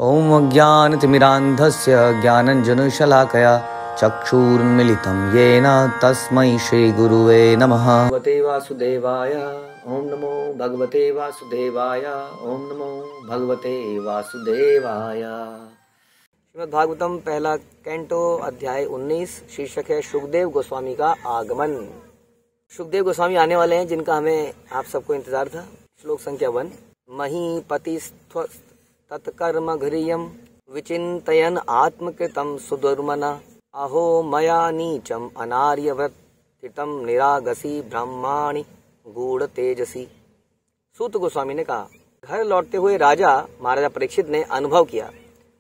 ओम अज्ञानतिमिरान्धस्य ज्ञानञ्जनशलाकया चक्षुरुन्मीलितं येन तस्मै श्रीगुरुवे नमः। भगवते वासुदेवाय ओम नमो भगवते वासुदेवाय ओम नमो भगवते वासुदेवाय। श्रीमद् भागवतम पहला कैंटो अध्याय 19 शीर्षक है सुखदेव गोस्वामी का आगमन। सुखदेव गोस्वामी आने वाले हैं जिनका हमें आप सबको इंतजार था। श्लोक संख्या 1। महीपति तत्कर्म घ्रियम विचिन्तयन् आत्मकृतं सुदुर्मना अहो मया नीचम अनार्यवत् स्थितं निरागसी ब्रह्माणि गूढ़ तेजसी। सूत गोस्वामी ने कहा, घर लौटते हुए राजा महाराजा परीक्षित ने अनुभव किया।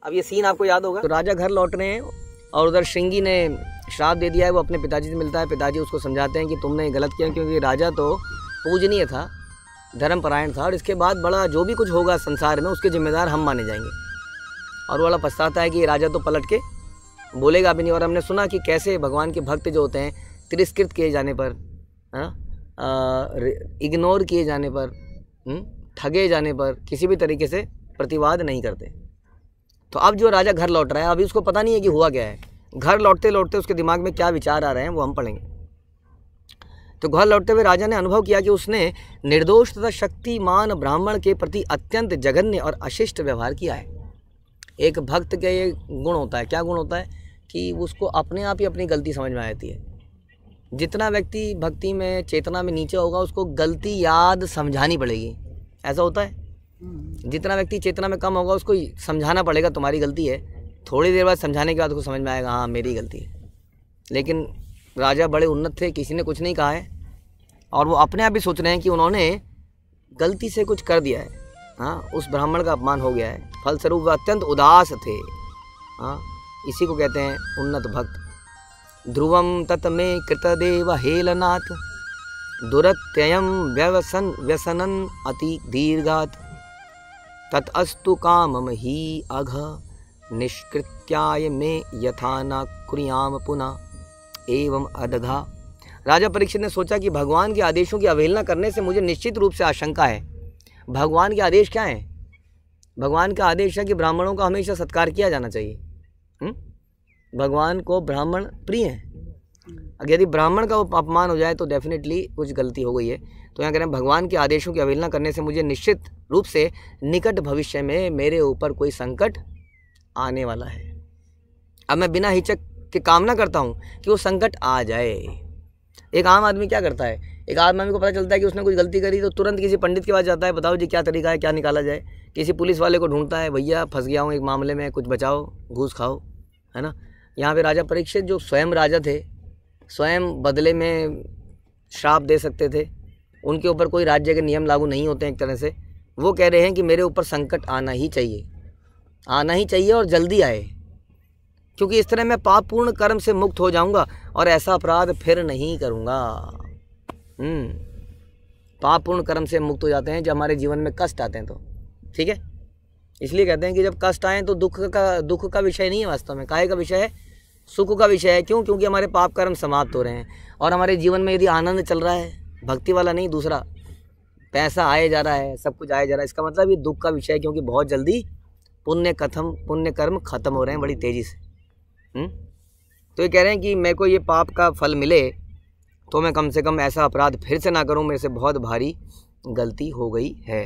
अब ये सीन आपको याद होगा। तो राजा घर लौट रहे हैं और उधर श्रृंगी ने श्राप दे दिया है। वो अपने पिताजी से मिलता है। पिताजी उसको समझाते हैं कि तुमने गलत किया, क्योंकि राजा तो पूजनीय था, धर्मपरायण था, और इसके बाद बड़ा जो भी कुछ होगा संसार में उसके जिम्मेदार हम माने जाएंगे। और वो वाला पछताता है कि राजा तो पलट के बोलेगा भी नहीं। और हमने सुना कि कैसे भगवान के भक्त जो होते हैं तिरस्कृत किए जाने पर, इग्नोर किए जाने पर, ठगे जाने पर किसी भी तरीके से प्रतिवाद नहीं करते। तो अब जो राजा घर लौट रहा है, अभी उसको पता नहीं है कि हुआ क्या है। घर लौटते लौटते उसके दिमाग में क्या विचार आ रहे हैं वो हम पढ़ेंगे। तो घर लौटते हुए राजा ने अनुभव किया कि उसने निर्दोष तथा शक्तिमान ब्राह्मण के प्रति अत्यंत जघन्य और अशिष्ट व्यवहार किया है। एक भक्त का ये गुण होता है। क्या गुण होता है? कि उसको अपने आप ही अपनी गलती समझ में आती है। जितना व्यक्ति भक्ति में चेतना में नीचे होगा उसको गलती याद समझानी पड़ेगी। ऐसा होता है। जितना व्यक्ति चेतना में कम होगा उसको समझाना पड़ेगा तुम्हारी गलती है। थोड़ी देर बाद समझाने के बाद उसको समझ में आएगा हाँ मेरी गलती है। लेकिन राजा बड़े उन्नत थे, किसी ने कुछ नहीं कहा है और वो अपने आप भी सोच रहे हैं कि उन्होंने गलती से कुछ कर दिया है। हाँ, उस ब्राह्मण का अपमान हो गया है। फलस्वरूप वह अत्यंत उदास थे। हाँ, इसी को कहते हैं उन्नत भक्त। ध्रुवम तत्मे कृतदेव हेलनाथ दुरत्ययम व्यसनन अति दीर्घात ततस्तु कामम ही अघ निष्कृत्याय में यथा न कुर्याम पुनः एवं अदघा। राजा परीक्षित ने सोचा कि भगवान के आदेशों की अवहेलना करने से मुझे निश्चित रूप से आशंका है। भगवान के आदेश क्या हैं? भगवान का आदेश है कि ब्राह्मणों का हमेशा सत्कार किया जाना चाहिए। भगवान को ब्राह्मण प्रिय हैं। अगर यदि ब्राह्मण का अपमान हो जाए तो डेफिनेटली कुछ गलती हो गई है। तो यहाँ कह रहे हैं भगवान के आदेशों की अवहेलना करने से मुझे निश्चित रूप से निकट भविष्य में मेरे ऊपर कोई संकट आने वाला है। अब मैं बिना हिचक के कामना करता हूँ कि वो संकट आ जाए। एक आम आदमी क्या करता है? एक आम आदमी को पता चलता है कि उसने कुछ गलती करी तो तुरंत किसी पंडित के पास जाता है, बताओ जी क्या तरीका है, क्या निकाला जाए। किसी पुलिस वाले को ढूंढता है, भैया फंस गया हूँ एक मामले में, कुछ बचाओ, घूस खाओ, है ना। यहाँ पे राजा परीक्षित जो स्वयं राजा थे, स्वयं बदले में श्राप दे सकते थे, उनके ऊपर कोई राज्य के नियम लागू नहीं होते एक तरह से। वो कह रहे हैं कि मेरे ऊपर संकट आना ही चाहिए, आना ही चाहिए और जल्दी आए, क्योंकि इस तरह मैं पापपूर्ण कर्म से मुक्त हो जाऊंगा और ऐसा अपराध फिर नहीं करूंगा। पापपूर्ण कर्म से मुक्त हो जाते हैं जब हमारे जीवन में कष्ट आते हैं तो, ठीक है। इसलिए कहते हैं कि जब कष्ट आए तो दुख का विषय नहीं है, वास्तव में काहे का विषय है, सुख का विषय है। क्यों? क्योंकि हमारे पाप कर्म समाप्त हो रहे हैं और हमारे जीवन में यदि आनंद चल रहा है, भक्ति वाला नहीं दूसरा, पैसा आए जा रहा है, सब कुछ आए जा रहा है, इसका मतलब ये दुख का विषय है, क्योंकि बहुत जल्दी पुण्य कर्म खत्म हो रहे हैं बड़ी तेज़ी से। तो ये कह रहे हैं कि मेरे को ये पाप का फल मिले तो मैं कम से कम ऐसा अपराध फिर से ना करूं, मेरे से बहुत भारी गलती हो गई है।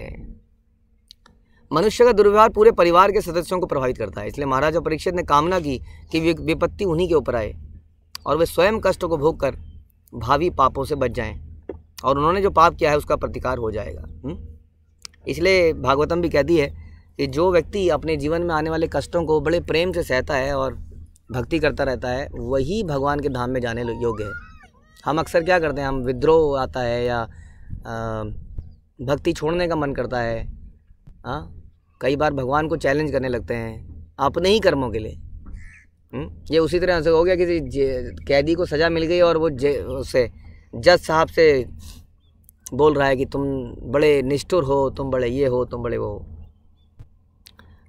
मनुष्य का दुर्व्यवहार पूरे परिवार के सदस्यों को प्रभावित करता है। इसलिए महाराजा परीक्षित ने कामना की कि विपत्ति उन्हीं के ऊपर आए और वे स्वयं कष्ट को भोग कर भावी पापों से बच जाएं और उन्होंने जो पाप किया है उसका प्रतिकार हो जाएगा। इसलिए भागवतम भी कहती है कि जो व्यक्ति अपने जीवन में आने वाले कष्टों को बड़े प्रेम से सहता है और भक्ति करता रहता है, वही भगवान के धाम में जाने योग्य है। हम अक्सर क्या करते हैं, हम विद्रोह आता है या भक्ति छोड़ने का मन करता है, कई बार भगवान को चैलेंज करने लगते हैं अपने ही कर्मों के लिए। ये उसी तरह से हो गया, किसी कैदी को सज़ा मिल गई और वो उससे जज साहब से बोल रहा है कि तुम बड़े निष्ठुर हो, तुम बड़े ये हो, तुम बड़े वो हो।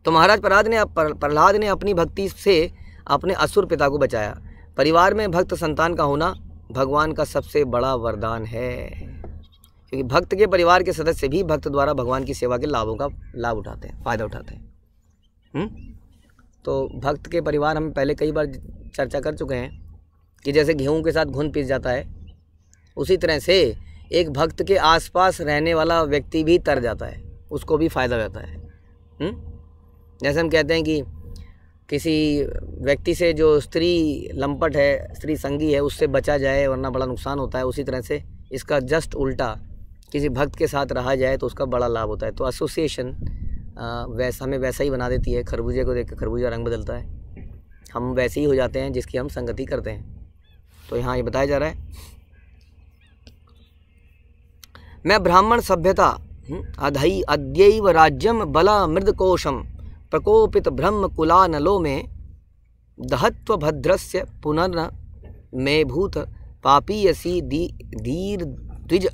तो महाराज प्रहलाद ने अपनी भक्ति से अपने असुर पिता को बचाया। परिवार में भक्त संतान का होना भगवान का सबसे बड़ा वरदान है, क्योंकि भक्त के परिवार के सदस्य भी भक्त द्वारा भगवान की सेवा के लाभों का लाभ उठाते हैं, फ़ायदा उठाते हैं। तो भक्त के परिवार हम पहले कई बार चर्चा कर चुके हैं कि जैसे गेहूं के साथ घुन पिस जाता है, उसी तरह से एक भक्त के आसपास रहने वाला व्यक्ति भी तर जाता है, उसको भी फ़ायदा रहता है। जैसे हम कहते हैं कि किसी व्यक्ति से जो स्त्री लंपट है, स्त्री संगी है, उससे बचा जाए वरना बड़ा नुकसान होता है, उसी तरह से इसका जस्ट उल्टा किसी भक्त के साथ रहा जाए तो उसका बड़ा लाभ होता है। तो एसोसिएशन हमें वैसा ही बना देती है। खरबूजे को देख कर खरबूजा रंग बदलता है, हम वैसे ही हो जाते हैं जिसकी हम संगति करते हैं। तो यहाँ ये बताया जा रहा है, मैं ब्राह्मण सभ्यता अद्यैव राज्यम बला मृदकोशम प्रकोपित ब्रह्म कुलानलो में दहत्व भद्रस्य पुनर्न मे भूत पापीयसी धीर द्विज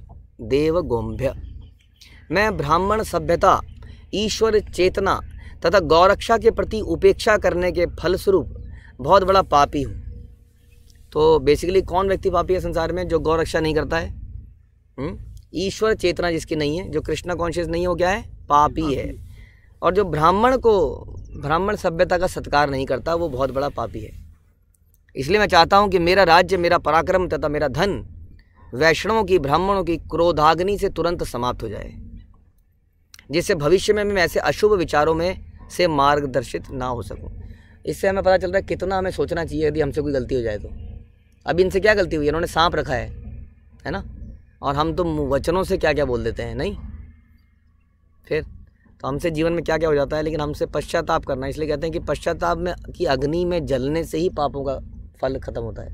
देव गोम्भ्य। मैं ब्राह्मण सभ्यता, ईश्वर चेतना तथा गौरक्षा के प्रति उपेक्षा करने के फलस्वरूप बहुत बड़ा पापी हूँ। तो बेसिकली कौन व्यक्ति पापी है संसार में? जो गौरक्षा नहीं करता है। ईश्वर चेतना जिसकी नहीं है, जो कृष्णा कॉन्शियस नहीं है, वो क्या है? पापी है। और जो ब्राह्मण सभ्यता का सत्कार नहीं करता, वो बहुत बड़ा पापी है। इसलिए मैं चाहता हूँ कि मेरा राज्य, मेरा पराक्रम तथा मेरा धन वैष्णवों की, ब्राह्मणों की क्रोधाग्नि से तुरंत समाप्त हो जाए, जिससे भविष्य में मैं ऐसे अशुभ विचारों में से मार्गदर्शित ना हो सकूं। इससे हमें पता चल रहा है कितना हमें सोचना चाहिए यदि हमसे कोई गलती हो जाए तो। अब इनसे क्या गलती हुई? इन्होंने सांप रखा है ना, और हम तो वचनों से क्या क्या बोल देते हैं, नहीं? फिर तो हमसे जीवन में क्या क्या हो जाता है, लेकिन हमसे पश्चाताप करना। इसलिए कहते हैं कि पश्चाताप में की अग्नि में जलने से ही पापों का फल खत्म होता है।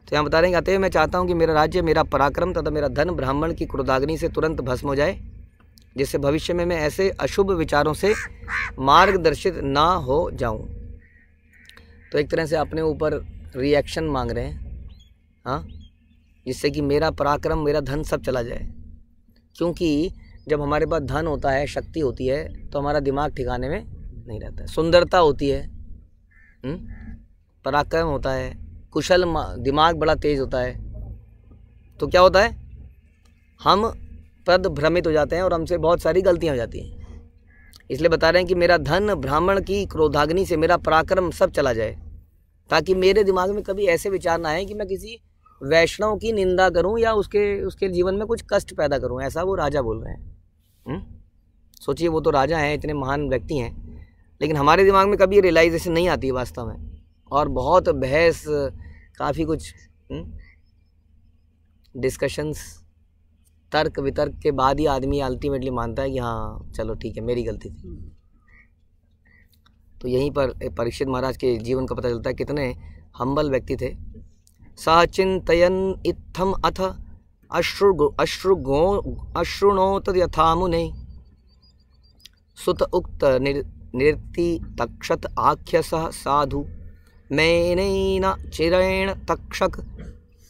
तो यहाँ बता रहे हैं, कहते हैं मैं चाहता हूँ कि मेरा राज्य, मेरा पराक्रम तथा मेरा धन ब्राह्मण की क्रोधाग्नि से तुरंत भस्म हो जाए, जिससे भविष्य में मैं ऐसे अशुभ विचारों से मार्गदर्शित ना हो जाऊँ। तो एक तरह से अपने ऊपर रिएक्शन मांग रहे हैं, हाँ, जिससे कि मेरा पराक्रम, मेरा धन सब चला जाए। क्योंकि जब हमारे पास धन होता है, शक्ति होती है, तो हमारा दिमाग ठिकाने में नहीं रहता है। सुंदरता होती है, पराक्रम होता है, कुशल दिमाग बड़ा तेज होता है, तो क्या होता है? हम भ्रमित हो जाते हैं और हमसे बहुत सारी गलतियां हो जाती हैं। इसलिए बता रहे हैं कि मेरा धन ब्राह्मण की क्रोधाग्नि से, मेरा पराक्रम सब चला जाए, ताकि मेरे दिमाग में कभी ऐसे विचार ना आए कि मैं किसी वैष्णव की निंदा करूं या उसके जीवन में कुछ कष्ट पैदा करूं। ऐसा वो राजा बोल रहे हैं। सोचिए, वो तो राजा हैं, इतने महान व्यक्ति हैं, लेकिन हमारे दिमाग में कभी रियलाइजेशन नहीं आती है वास्तव में। और बहुत बहस, काफ़ी कुछ डिस्कशंस, तर्क वितर्क के बाद ही आदमी अल्टीमेटली मानता है कि हाँ चलो ठीक है, मेरी गलती थी। तो यहीं पर परीक्षित महाराज के जीवन का पता चलता है कितने हम्बल व्यक्ति थे। सचिंतयन इत्थम अथ अश्रुणोत यथा मुने सुत उक्त निर्ति तक्षत आख्यस साधु मैनेन चिरेण तक्षक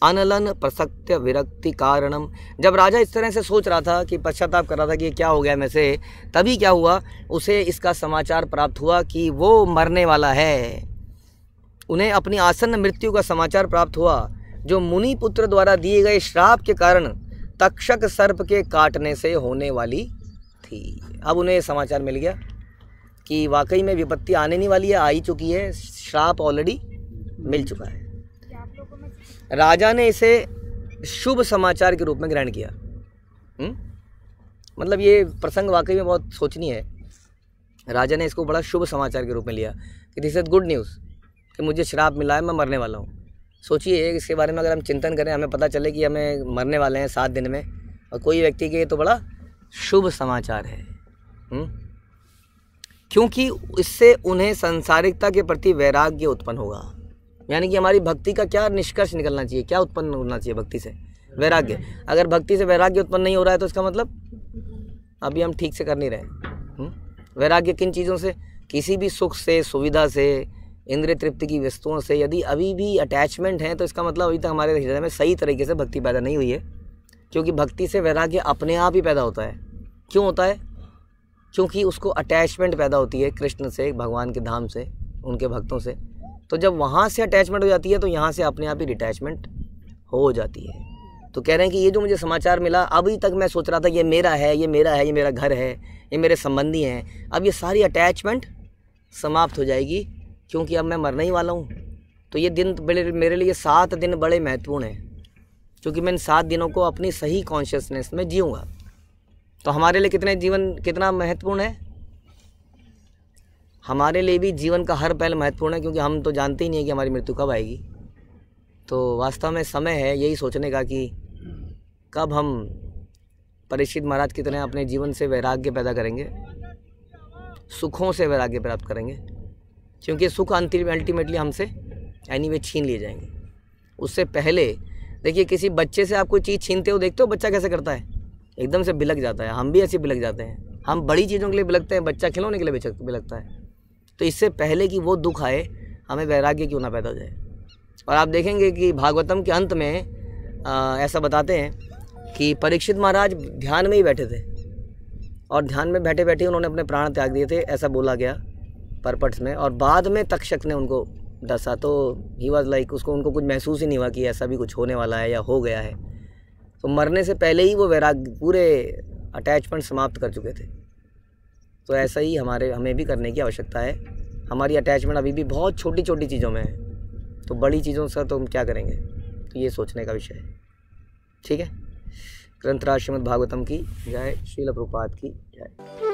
अनलन प्रसक्त्य विरक्ति कारणम। जब राजा इस तरह से सोच रहा था कि पश्चाताप कर रहा था कि क्या हो गया मैं से, तभी क्या हुआ, उसे इसका समाचार प्राप्त हुआ कि वो मरने वाला है। उन्हें अपनी आसन्न मृत्यु का समाचार प्राप्त हुआ, जो मुनि पुत्र द्वारा दिए गए श्राप के कारण तक्षक सर्प के काटने से होने वाली थी। अब उन्हें समाचार मिल गया कि वाकई में विपत्ति आने नहीं वाली है, आ ही चुकी है, श्राप ऑलरेडी मिल चुका है। राजा ने इसे शुभ समाचार के रूप में ग्रहण किया। मतलब ये प्रसंग वाकई में बहुत सोचनीय है। राजा ने इसको बड़ा शुभ समाचार के रूप में लिया कि दिस इज गुड न्यूज़, कि मुझे श्राप मिला है, मैं मरने वाला हूँ। सोचिए, इसके बारे में अगर हम चिंतन करें, हमें पता चले कि हमें मरने वाले हैं 7 दिन में, और कोई व्यक्ति के, तो बड़ा शुभ समाचार है। क्योंकि इससे उन्हें सांसारिकता के प्रति वैराग्य उत्पन्न होगा। यानी कि हमारी भक्ति का क्या निष्कर्ष निकलना चाहिए, क्या उत्पन्न होना चाहिए भक्ति से? वैराग्य। अगर भक्ति से वैराग्य उत्पन्न नहीं हो रहा है तो इसका मतलब अभी हम ठीक से कर नहीं रहे। वैराग्य किन चीज़ों से? किसी भी सुख से, सुविधा से, इंद्रिय तृप्ति की वस्तुओं से यदि अभी भी अटैचमेंट है, तो इसका मतलब अभी तक हमारे हृदय में सही तरीके से भक्ति पैदा नहीं हुई है। क्योंकि भक्ति से वैराग्य अपने आप ही पैदा होता है। क्यों होता है? क्योंकि उसको अटैचमेंट पैदा होती है कृष्ण से, भगवान के धाम से, उनके भक्तों से। तो जब वहाँ से अटैचमेंट हो जाती है तो यहाँ से अपने आप ही डिटैचमेंट हो जाती है। तो कह रहे हैं कि ये जो मुझे समाचार मिला, अभी तक मैं सोच रहा था ये मेरा है, ये मेरा है, ये मेरा घर है, ये मेरे संबंधी हैं, अब ये सारी अटैचमेंट समाप्त हो जाएगी, क्योंकि अब मैं मरने ही वाला हूँ। तो ये दिन मेरे लिए 7 दिन बड़े महत्वपूर्ण हैं, क्योंकि मैं इन 7 दिनों को अपनी सही कॉन्शियसनेस में जीऊँगा। तो हमारे लिए कितना महत्वपूर्ण है? हमारे लिए भी जीवन का हर पहल महत्वपूर्ण है, क्योंकि हम तो जानते ही नहीं है कि हमारी मृत्यु कब आएगी। तो वास्तव में समय है यही सोचने का कि कब हम परीक्षित महाराज की तरह अपने जीवन से वैराग्य पैदा करेंगे, सुखों से वैराग्य प्राप्त करेंगे, क्योंकि सुख अल्टीमेटली हमसे एनीवे छीन लिए जाएंगे। उससे पहले देखिए, किसी बच्चे से आप कोई चीज़ छीनते हो, देखते हो बच्चा कैसे करता है, एकदम से बिलक जाता है। हम भी ऐसे बिलक जाते हैं, हम बड़ी चीज़ों के लिए बिलकते हैं, बच्चा खिलौने के लिए बिलकता है। तो इससे पहले कि वो दुख आए, हमें वैराग्य क्यों ना पैदा हो जाए। और आप देखेंगे कि भागवतम के अंत में ऐसा बताते हैं कि परीक्षित महाराज ध्यान में ही बैठे थे, और ध्यान में बैठे बैठे उन्होंने अपने प्राण त्याग दिए थे, ऐसा बोला गया परपट्स में। और बाद में तक्षक ने उनको डसा, तो ही वॉज लाइक, उनको कुछ महसूस ही नहीं हुआ कि ऐसा भी कुछ होने वाला है या हो गया है। तो मरने से पहले ही वो वैराग्य, पूरे अटैचमेंट समाप्त कर चुके थे। तो ऐसा ही हमें भी करने की आवश्यकता है। हमारी अटैचमेंट अभी भी बहुत छोटी छोटी चीज़ों में है, तो बड़ी चीज़ों से तो हम क्या करेंगे, तो ये सोचने का विषय है। ठीक है। ग्रंथराज श्रीमद् भागवतम की जय, श्रील प्रभुपाद की जय।